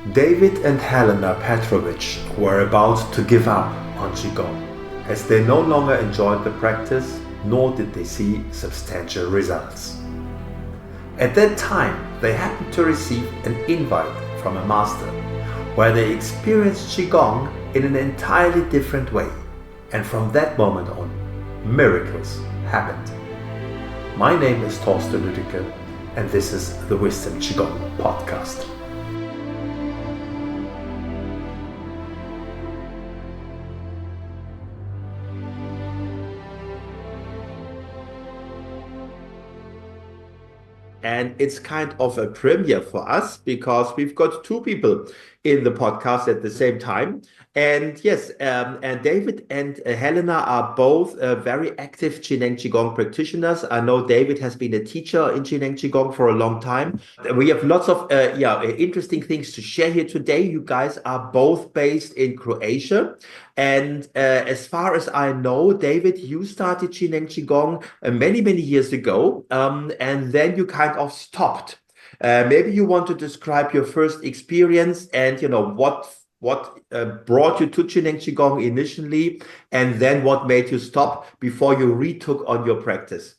David and Helena Petrovich were about to give up on Qigong as they no longer enjoyed the practice nor did they see substantial results. At that time, they happened to receive an invite from a master where they experienced Qigong in an entirely different way. And from that moment on, miracles happened. My name is Torsten Lüdecke, and this is the Wisdom Qigong podcast. And it's kind of a premiere for us because we've got two people in the podcast at the same time. And yes, and David and Helena are both very active Jilin Qigong practitioners. I know David has been a teacher in Jilin Qigong for a long time. We have lots of interesting things to share here today. You guys are both based in Croatia. And as far as I know, David, you started Jilin Qigong many, many years ago, and then you kind of stopped. Maybe you want to describe your first experience and what brought you to Jilin Qigong initially, and then what made you stop before you retook on your practice.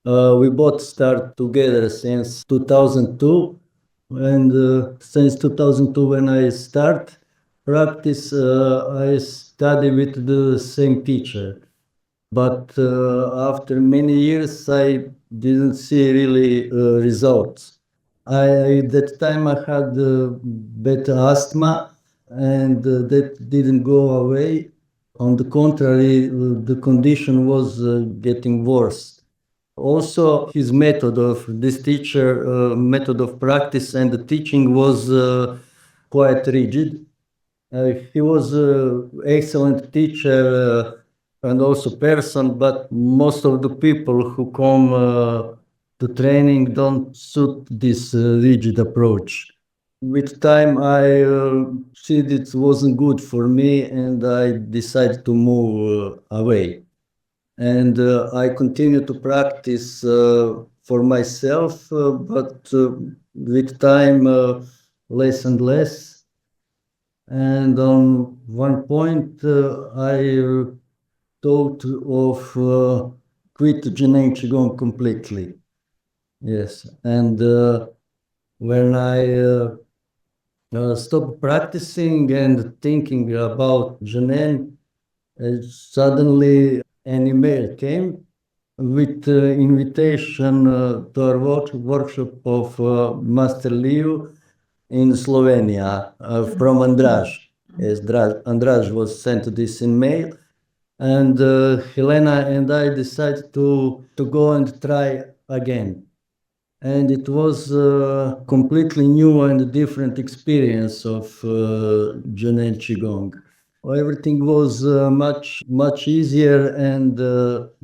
We both start together since 2002, and since 2002 when I start practice, I study with the same teacher. But after many years, I didn't see really results. That time I had bad asthma, and that didn't go away. On the contrary, the condition was getting worse. Also, his method of this teacher, method of practice and the teaching was quite rigid. He was an excellent teacher and also person, but most of the people who come to training don't suit this rigid approach. With time, I see it wasn't good for me, and I decided to move away. And I continue to practice for myself, but with time, less and less. And on one point, I thought of quit Jilin Qigong completely. Yes, and when I stopped practicing and thinking about Jilin, suddenly an email came with invitation to our workshop of Master Liu in Slovenia from Andraž. Yes, Andraž was sent this in mail, and Helena and I decided to go and try again. And it was a completely new and different experience of Jilin Qigong. Everything was much easier and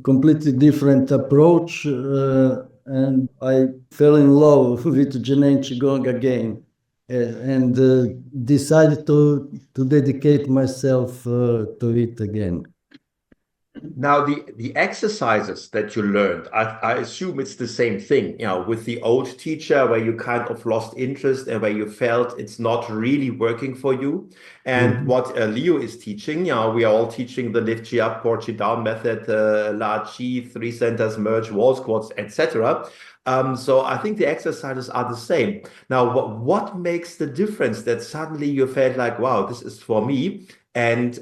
completely different approach, and I fell in love with Jilin Qigong again, and decided to dedicate myself to it again. Now, the exercises that you learned, I assume it's the same thing, with the old teacher where you kind of lost interest and where you felt it's not really working for you. And what Leo is teaching, we are all teaching the lift G up, core G down method, large G, three centers, merge, wall squats, etc. So I think the exercises are the same. Now, what makes the difference that suddenly you felt like, wow, this is for me? And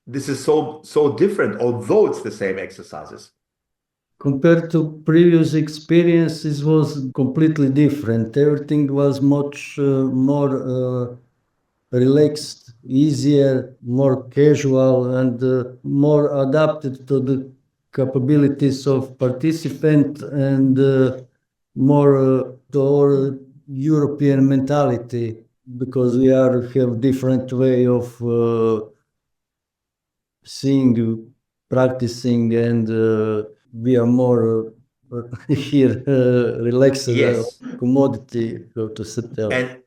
this is so different, although it's the same exercises. Compared to previous experiences, was completely different. Everything was much more relaxed, easier, more casual, and more adapted to the capabilities of participant, and more to our European mentality, because we have different way of seeing, practicing, and we are more here relaxed, Yes. commodity to sit there.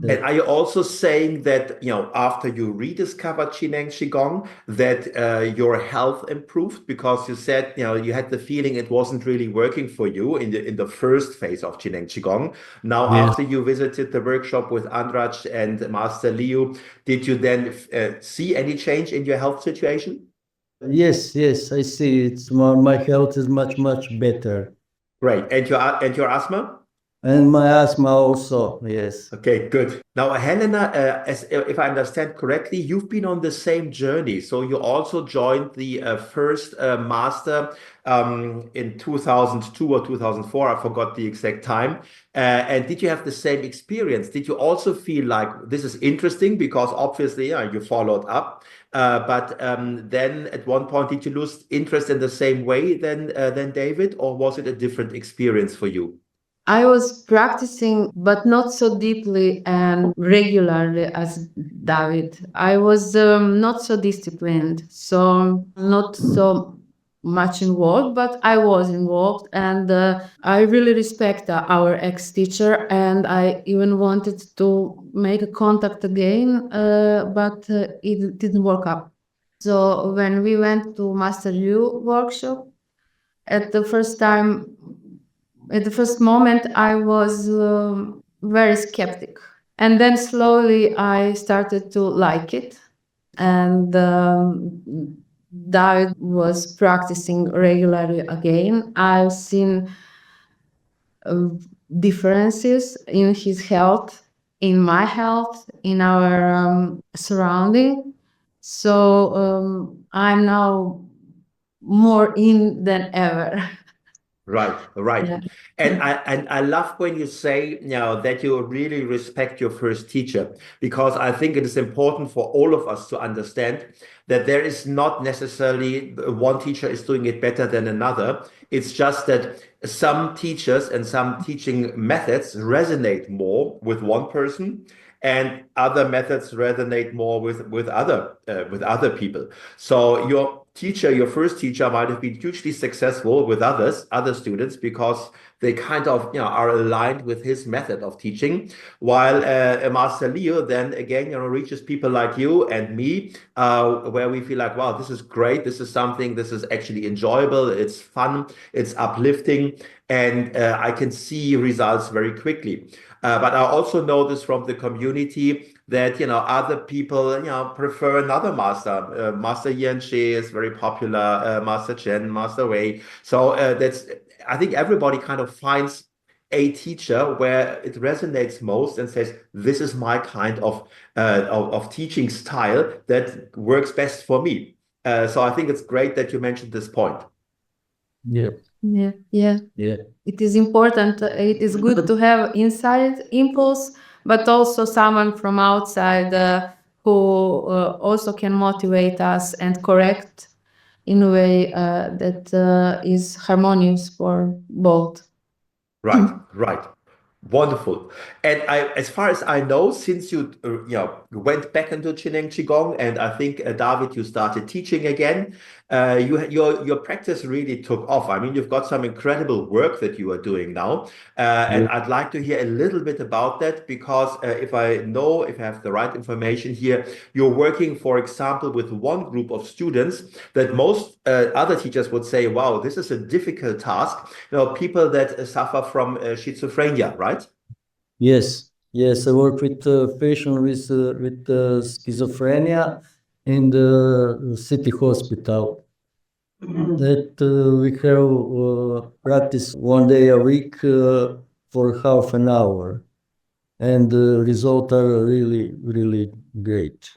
And are you also saying that, after you rediscovered Qineng Qigong, that your health improved? Because you said, you had the feeling it wasn't really working for you in the first phase of Qineng Qigong. Now, Yes. after you visited the workshop with Andraj and Master Liu, did you then see any change in your health situation? Yes, yes, I see. It's my health is much better. Great. And your asthma? And my asthma also, yes. Okay, good. Now, Helena, if I understand correctly, you've been on the same journey. So you also joined the first master in 2002 or 2004. I forgot the exact time. And did you have the same experience? Did you also feel like this is interesting? Because obviously, you followed up. But then at one point, did you lose interest in the same way than David, or was it a different experience for you? I was practicing, but not so deeply and regularly as David. I was not so disciplined, so not so much involved, but I was involved, and I really respect our ex-teacher, and I even wanted to make a contact again, but it didn't work out. So when we went to Master Liu workshop, at the first time, at the first moment, I was very skeptic. And then slowly I started to like it. And David was practicing regularly again. I've seen uh, differences in his health, in my health, in our surrounding. So I'm now more in than ever. Right, right. Yeah. And I love when you say, that you really respect your first teacher, because I think it is important for all of us to understand that there is not necessarily one teacher is doing it better than another. It's just that some teachers and some teaching methods resonate more with one person, and other methods resonate more with other people. So your first teacher might have been hugely successful with other students, because they kind of, are aligned with his method of teaching, while Master Leo then again, reaches people like you and me, where we feel like, wow, this is great. This is actually enjoyable. It's fun. It's uplifting. And I can see results very quickly. But I also notice from the community that, other people, prefer another master. Master Yan Shi is very popular, Master Chen, Master Wei. So I think everybody kind of finds a teacher where it resonates most and says, this is my kind of teaching style that works best for me. So I think it's great that you mentioned this point. Yeah, Yeah, yeah. yeah. It is important. It is good to have inside impulse, but also someone from outside who also can motivate us and correct in a way that is harmonious for both. Right, right. Wonderful. And as far as I know, since you went back into Qineng Qigong, and I think David, you started teaching again, your practice really took off. I mean, you've got some incredible work that you are doing now, and I'd like to hear a little bit about that, because if I have the right information here, you're working, for example, with one group of students that most other teachers would say, "Wow, this is a difficult task." People that suffer from schizophrenia, right? Yes, yes. I work with patients with schizophrenia in the city hospital. That we have practice 1 day a week for half an hour, and the results are really great.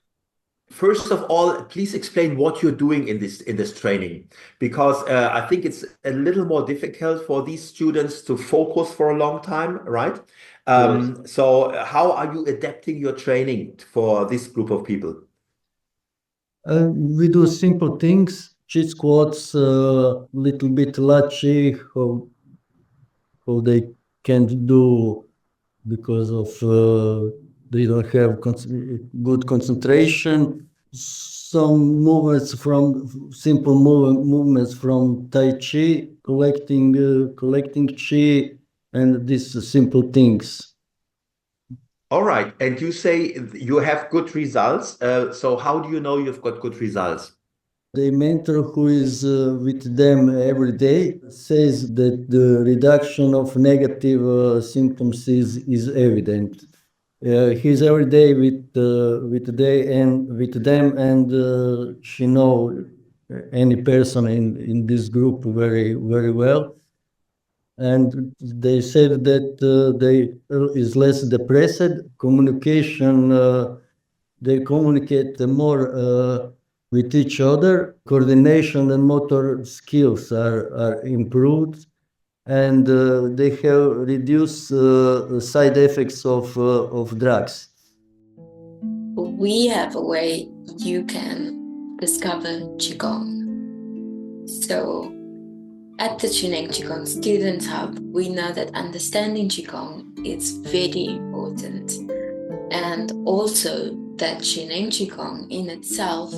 First of all, please explain what you're doing in this training, because I think it's a little more difficult for these students to focus for a long time, right? Yes. So how are you adapting your training for this group of people? We do simple things, cheat squats, little bit lachi, how they can't do because of they don't have good concentration. Some movements from simple movements from Tai Chi, collecting chi, and these simple things. All right. And you say you have good results. So how do you know you've got good results? The mentor who is with them every day says that the reduction of negative symptoms is evident. He's every day with them, and she know any person in this group very well. And they said that they is less depressed. Communication, they communicate more with each other. Coordination and motor skills are improved, and they have reduced side effects of drugs. We have a way you can discover Qigong. So at the Chineng Qigong Student Hub, we know that understanding Qigong is very important. And also that Chineng Qigong in itself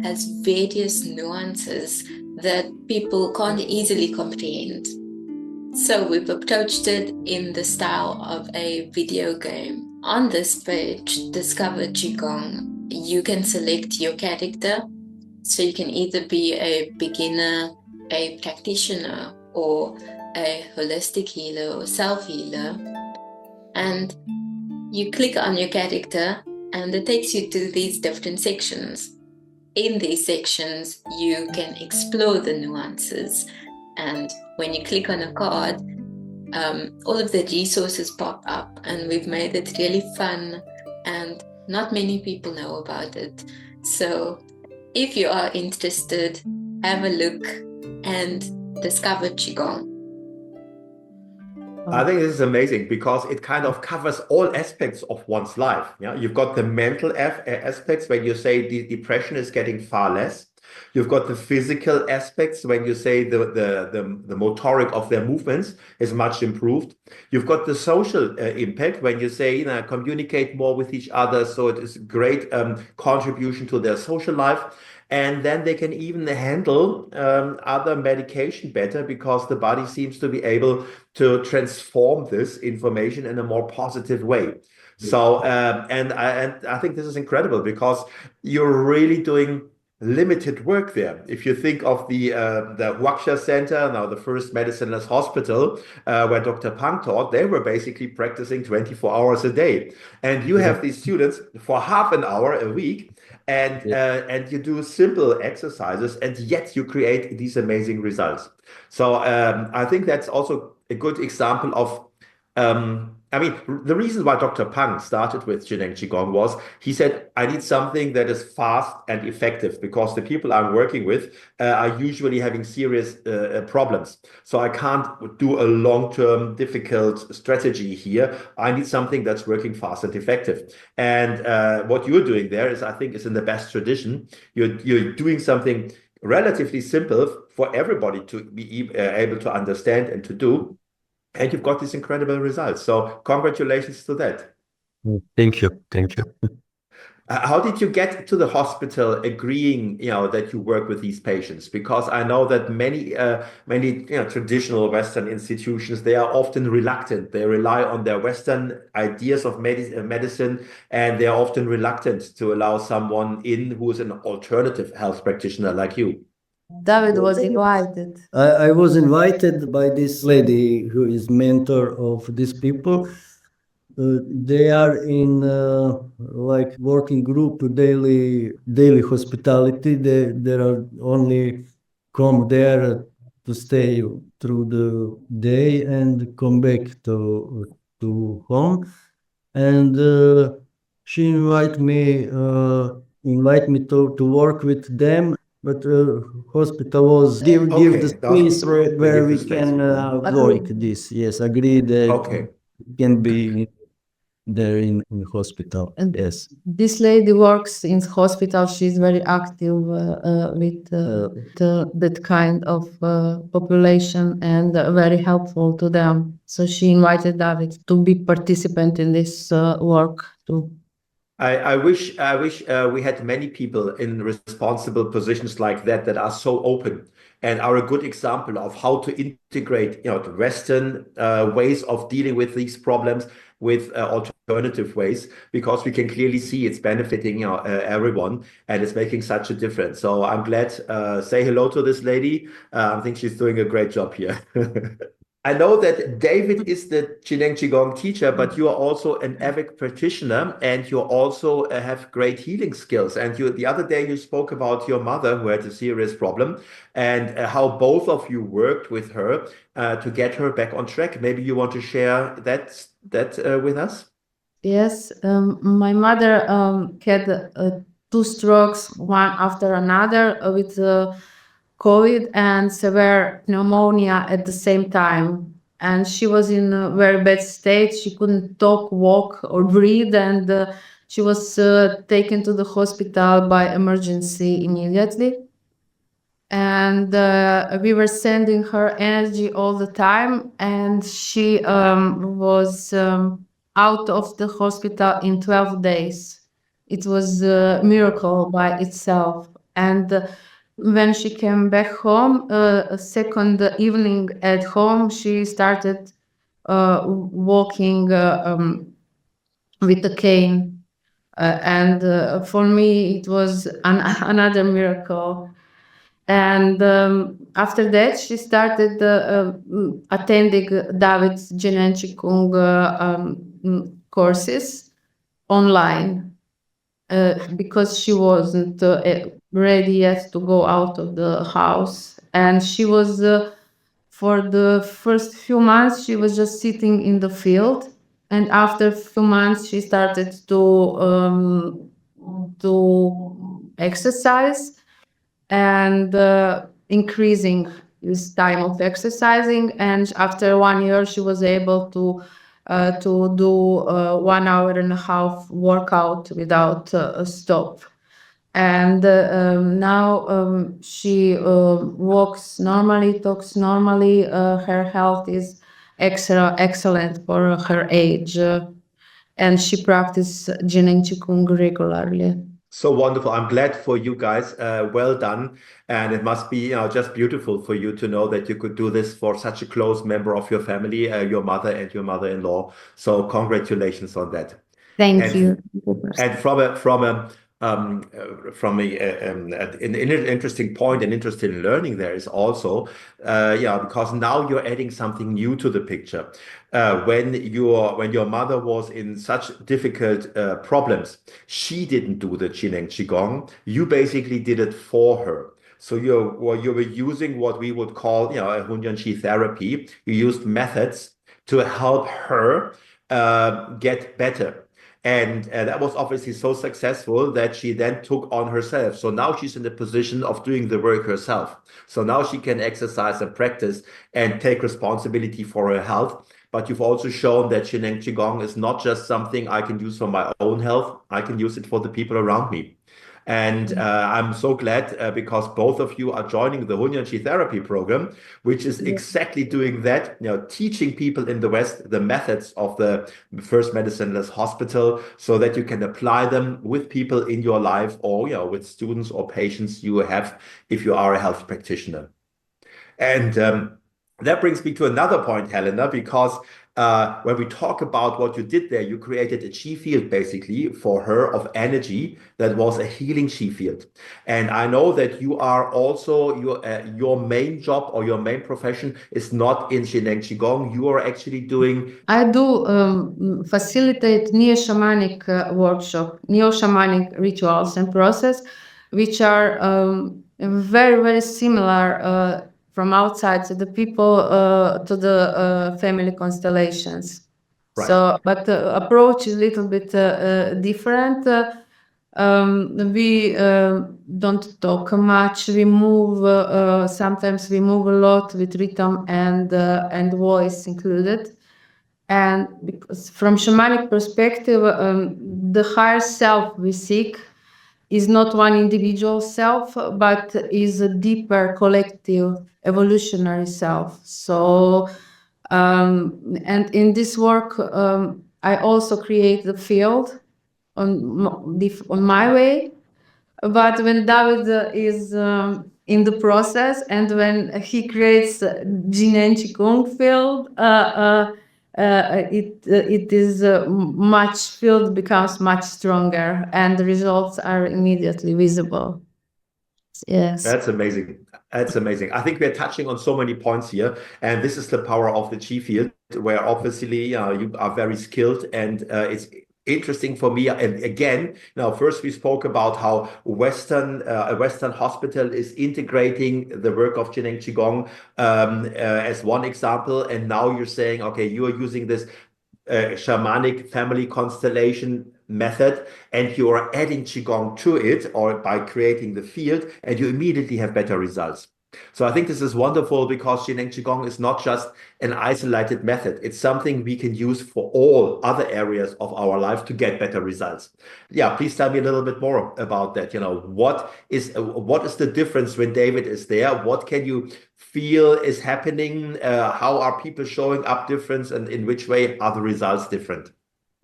has various nuances that people can't easily comprehend. So we've approached it in the style of a video game. On this page, Discover Qigong, you can select your character. So you can either be a beginner, a practitioner, or a holistic healer or self-healer. And you click on your character and it takes you to these different sections. In these sections, you can explore the nuances. And when you click on a card, all of the resources pop up, and we've made it really fun, and not many people know about it. So if you are interested, have a look and discover Qigong. I think this is amazing because it kind of covers all aspects of one's life. Yeah, you've got the mental aspects when you say the depression is getting far less. You've got the physical aspects when you say the motoric of their movements is much improved. You've got the social impact when you say communicate more with each other. So it is a great contribution to their social life. And then they can even handle other medication better because the body seems to be able to transform this information in a more positive way. So, and I think this is incredible because you're really doing limited work there. If you think of the Huaxia Center, now the first medicineless hospital, where Dr. Pang taught, they were basically practicing 24 hours a day. And you have these students for half an hour a week, and you do simple exercises, and yet you create these amazing results. So I think that's also a good example of I mean, the reason why Dr. Pang started with Chineng Qigong was he said, I need something that is fast and effective because the people I'm working with are usually having serious problems. So I can't do a long-term difficult strategy here. I need something that's working fast and effective. And what you're doing there is, I think, is in the best tradition. You're doing something relatively simple for everybody to be able to understand and to do. And you've got these incredible results. So congratulations to that. Thank you. Thank you. How did you get to the hospital agreeing, that you work with these patients? Because I know that many traditional Western institutions, they are often reluctant. They rely on their Western ideas of medicine, and they are often reluctant to allow someone in who is an alternative health practitioner like you. David was invited. I was invited by this lady who is mentor of these people. They are in like working group daily hospitality. They are only come there to stay through the day and come back to home. And she invite me to work with them. But hospital was give the space where we can work this. Yes, agree that can be there in hospital. And yes, this lady works in hospital. She's very active with that kind of population and very helpful to them. So she invited David to be participant in this work too. I wish we had many people in responsible positions like that are so open and are a good example of how to integrate the Western ways of dealing with these problems with alternative ways, because we can clearly see it's benefiting everyone, and it's making such a difference. So I'm glad. Say hello to this lady. I think she's doing a great job here. I know that David is the Jilin Qigong teacher, but you are also an avid practitioner, and you also have great healing skills. And the other day you spoke about your mother who had a serious problem, and how both of you worked with her to get her back on track. Maybe you want to share that with us? Yes, my mother had 2 strokes, one after another, with COVID and severe pneumonia at the same time. And she was in a very bad state. She couldn't talk, walk, or breathe. And she was taken to the hospital by emergency immediately. And we were sending her energy all the time. And she was out of the hospital in 12 days. It was a miracle by itself. And when she came back home, a second evening at home, she started walking with a cane. And for me, it was another miracle. And after that, she started attending David's Jilin Qigong courses online. Because she wasn't ready yet to go out of the house. And she was, for the first few months, she was just sitting in the field. And after a few months, she started to exercise and increasing this time of exercising. And after 1 year, she was able to do 1.5 hours workout without a stop. And now she walks normally, talks normally. Her health is excellent for her age. And she practices Jilin Qigong regularly. So wonderful. I'm glad for you guys. Well done. And it must be, just beautiful for you to know that you could do this for such a close member of your family, your mother and your mother-in-law. So congratulations on that. Thank you. And an interesting point and interesting learning there is also, because now you're adding something new to the picture. When your mother was in such difficult problems, she didn't do the Jilin Qigong. You basically did it for her. So you were using what we would call, a Hunyuan Qi therapy. You used methods to help her get better. And that was obviously so successful that she then took on herself. So now she's in the position of doing the work herself. So now she can exercise and practice and take responsibility for her health. But you've also shown that Jilin Qigong is not just something I can use for my own health. I can use it for the people around me. And I'm so glad because both of you are joining the Hunyuan Qi therapy program, which is exactly doing that, teaching people in the West the methods of the First Medicineless Hospital so that you can apply them with people in your life or with students or patients you have if you are a health practitioner. And that brings me to another point, Helena, because when we talk about what you did there, you created a Qi field basically for her of energy that was a healing Qi field. And I know that you are also, your main job or your main profession is not in Jilin Qigong. You are actually doing... I do facilitate neo-shamanic workshop, neo-shamanic rituals and process, which are very, very similar from outside to the people, to the family constellations. Right. So, but the approach is a little bit different. We don't talk much. We move. Sometimes we move a lot with rhythm and voice included. And because from shamanic perspective, the higher self we seek is not one individual self, but is a deeper collective evolutionary self. So, and in this work, I also create the field on my way. But when David is in the process and when he creates Jilin Qigong field, it is much field becomes much stronger, and the results are immediately visible. Yes. That's amazing. That's amazing. I think we're touching on so many points here, and this is the power of the Qi field, where obviously you are very skilled, and it's interesting for me. And again, first we spoke about how a Western hospital is integrating the work of Jin and Qigong as one example, and now you're saying, okay, you are using this shamanic family constellation method, and you are adding Qigong to it, or by creating the field, and you immediately have better results. So I think this is wonderful, because Jin and Qigong is not just an isolated method. It's something we can use for all other areas of our life to get better results. Yeah, please tell me a little bit more about that. What is the difference when David is there? What can you feel is happening? How are people showing up different, and in which way are the results different?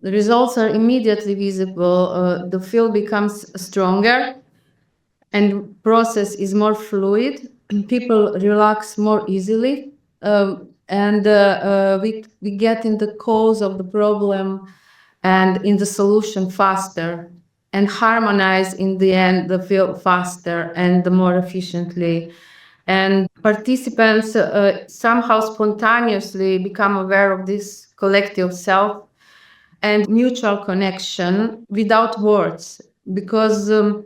The results are immediately visible. The field becomes stronger, and process is more fluid. People relax more easily, and we get in the cause of the problem and in the solution faster, and harmonize in the end the field faster and more efficiently. And participants somehow spontaneously become aware of this collective self and mutual connection without words, because the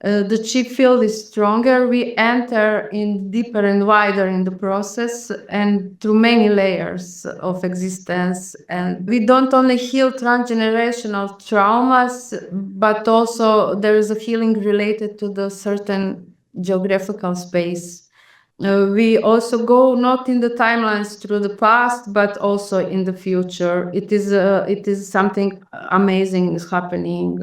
Qi field is stronger. We enter in deeper and wider in the process, and through many layers of existence. And we don't only heal transgenerational traumas, but also there is a healing related to the certain geographical space. We also go not in the timelines through the past, but also in the future. It is something amazing is happening,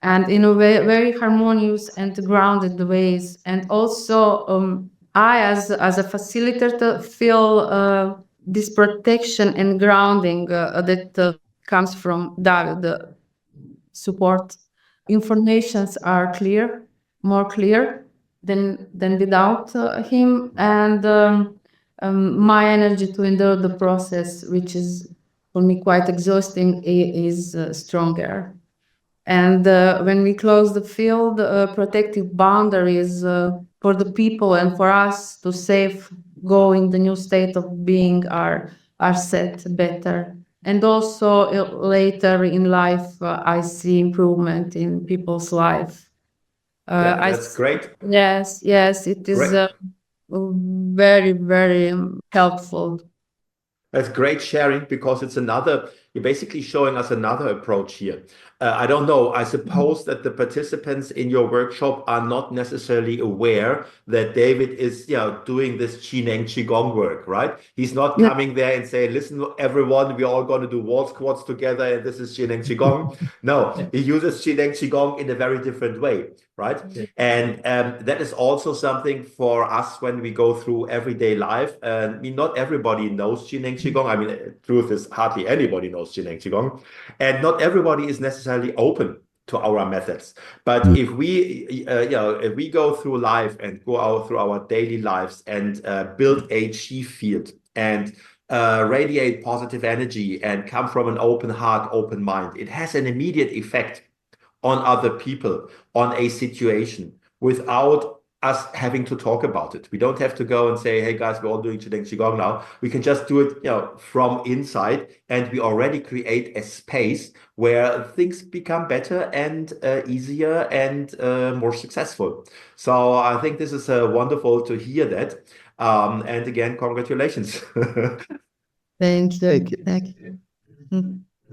and in a very harmonious and grounded ways. And also, I, as a facilitator, feel this protection and grounding that comes from David. The support informations are clear, more clear than without him, and my energy to endure the process, which is for me quite exhausting, is stronger. And when we close the field, protective boundaries for the people and for us to safe go in the new state of being are set better. And also later in life, I see improvement in people's life. That's great. Yes, it is Great. very, very helpful. That's great sharing, because you're basically showing us another approach here. I don't know. I suppose that the participants in your workshop are not necessarily aware that David is, doing this Qin and Qigong work, right? He's not coming there and saying, "Listen, everyone, we're all going to do wall squats together, and this is Qin and Qigong." No, he uses Qin and Qigong in a very different way, right? And that is also something for us when we go through everyday life. I mean, not everybody knows Qin and Qigong. I mean, the truth is, hardly anybody knows Qin and Qigong, and not everybody is necessarily open to our methods. But if we go through life and go out through our daily lives and build a Qi field and radiate positive energy and come from an open heart, open mind, it has an immediate effect on other people, on a situation, without us having to talk about it. We don't have to go and say, "Hey guys, we're all doing Qi and Qigong now." We can just do it, from inside, and we already create a space where things become better and easier and more successful. So I think this is wonderful to hear that. And again, congratulations. Thank you. Thank you.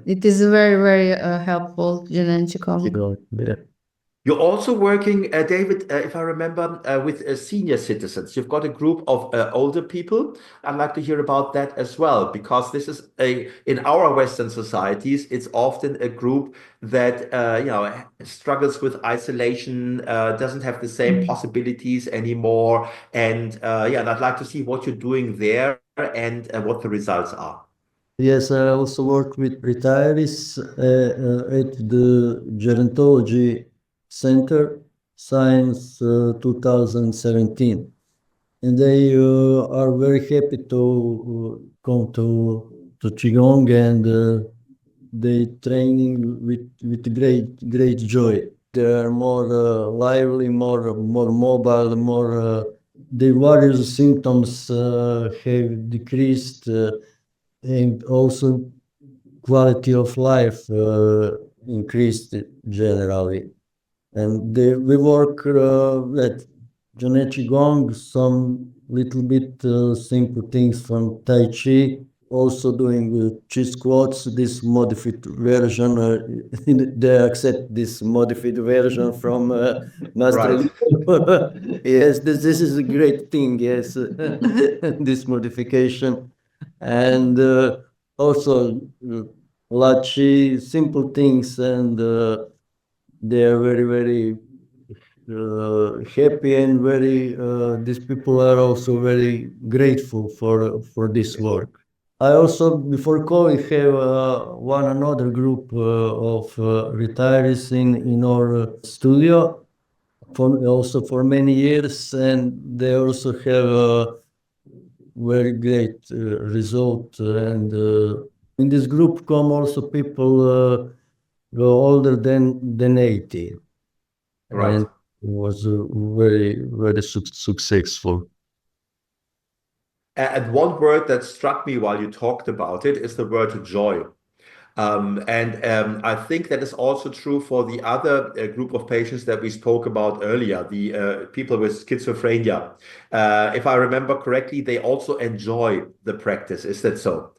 It is very, very helpful, Jin and Qigong. You're also working, David, if I remember, with senior citizens. You've got a group of older people. I'd like to hear about that as well, because this is in our Western societies, it's often a group that struggles with isolation, doesn't have the same possibilities anymore, and I'd like to see what you're doing there and what the results are. Yes, I also work with retirees at the Gerontology Center since 2017, and they are very happy to come to to Qigong, and they training with great joy. They are more lively, more mobile, more the various symptoms have decreased, and also quality of life increased generally. And we work at Jane Qigong, some little bit simple things from Tai Chi, also doing Chi squats, this modified version. They accept this modified version from Master. Right. Yes, this is a great thing, yes, this modification. And also Lachi, simple things, and they are very happy, and very these people are also very grateful for this work. I also, before COVID, have one another group of retirees in our studio for many years, and they also have a very great result. And in this group come also people older than 80. Right. And it was very successful. And one word that struck me while you talked about it is the word joy. And I think that is also true for the other group of patients that we spoke about earlier, the people with schizophrenia. If I remember correctly, they also enjoy the practice. Is that so?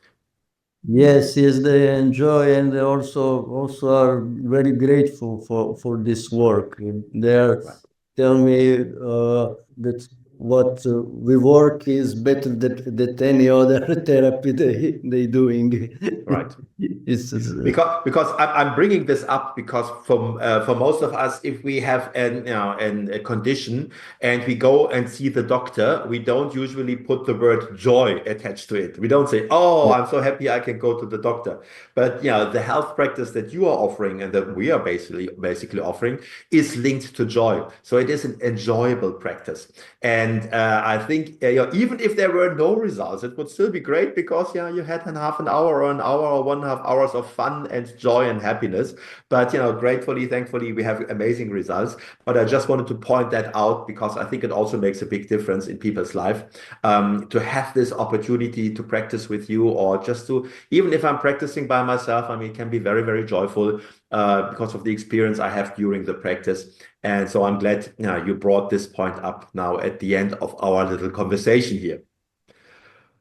Yes, they enjoy, and they also are very grateful for this work. They are Right. tell me that what we work is better than any other therapy they doing. Right. It's Because I'm bringing this up because for most of us, if we have a condition and we go and see the doctor, we don't usually put the word joy attached to it. We don't say, "Oh, I'm so happy I can go to the doctor." But the health practice that you are offering and that we are basically offering is linked to joy. So it is an enjoyable practice. And I think even if there were no results, it would still be great because you had half an hour or an hour or 1.5 hours of fun and joy and happiness. But gratefully, thankfully, we have amazing results. But I just wanted to point that out because I think it also makes a big difference in people's life to have this opportunity to practice with you, or just to, even if I'm practicing by myself, I mean, it can be very, very joyful because of the experience I have during the practice. And so I'm glad you brought this point up now at the end of our little conversation here.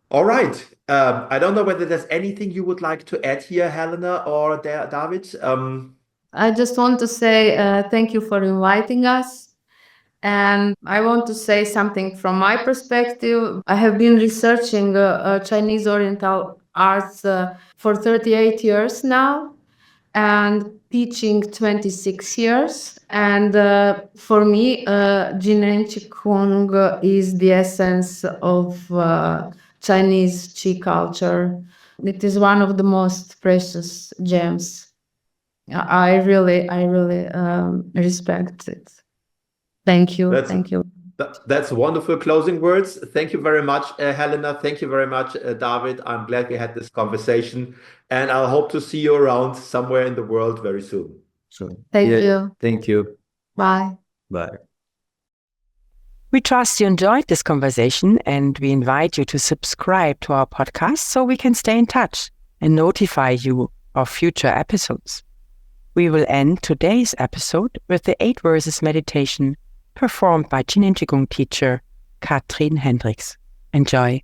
All right. I don't know whether there's anything you would like to add here, Helena or David. I just want to say thank you for inviting us. And I want to say something from my perspective. I have been researching Chinese Oriental arts for 38 years now, and teaching 26 years. And for me, Jinen Qigong is the essence of Chinese Qi culture. It is one of the most precious gems. I really respect it. Thank you. That's Thank you. That's wonderful closing words. Thank you very much, Helena. Thank you very much, David. I'm glad we had this conversation, and I'll hope to see you around somewhere in the world very soon. so. Thank Yeah, you. thank you. Bye. Bye. We trust you enjoyed this conversation, and we invite you to subscribe to our podcast so we can stay in touch and notify you of future episodes. We will end today's episode with the 8 verses meditation performed by Jinen Qigong teacher Katrin Hendricks. Enjoy.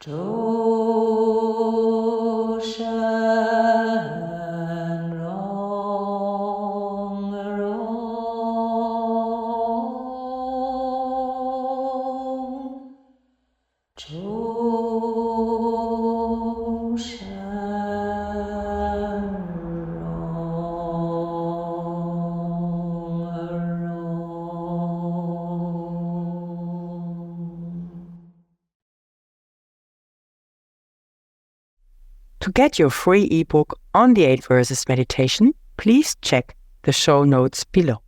To get your free ebook on the 8 Verses meditation, please check the show notes below.